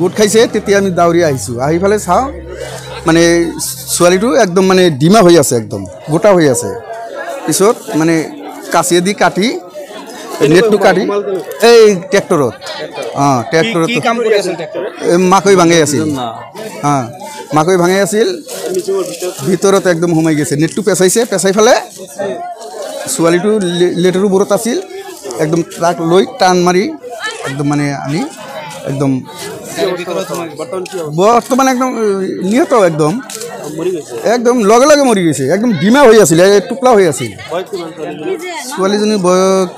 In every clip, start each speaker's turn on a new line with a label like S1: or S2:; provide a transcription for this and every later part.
S1: গোট খাইছে তেতিয়া আমি দাউৰি আহিছোঁ আহি ফালে চাওঁ মানে ছোৱালীটো একদম মানে ডিমা হৈ আছে একদম গোটা হৈ আছে পিছত মানে কাচিয়েদি কাটি নেটটো কাটি এই ট্ৰেক্টৰত ট্ৰেক্টৰত মাকৈ ভাঙাই আছিল মাকৈ ভাঙাই আছিল ভিতৰত একদম সোমাই গৈছে নেটটো পেচাইছে পেচাই ফালে ছোৱালীটো লেটেৰু বোৰত আছিল একদম ট্ৰাক লৈ টান মাৰি একদম মানে আনি একদম বৰ্তমান একদম নিহত একদম একদম লগে লগে মৰি গৈছে একদম ডিমা হৈ আছিল টুকলা হৈ আছিল ছোৱালীজনীৰ বয়স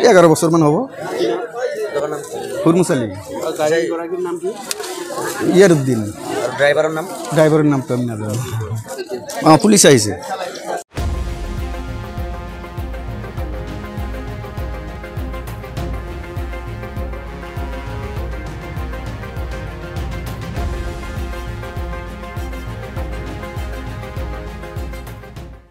S1: 11 বছৰমান হ'ব হুৰমুচালি ইয়াৰুদ্দিন ড্ৰাইভাৰৰ নামটো আমি নাজানো পুলিচ আহিছে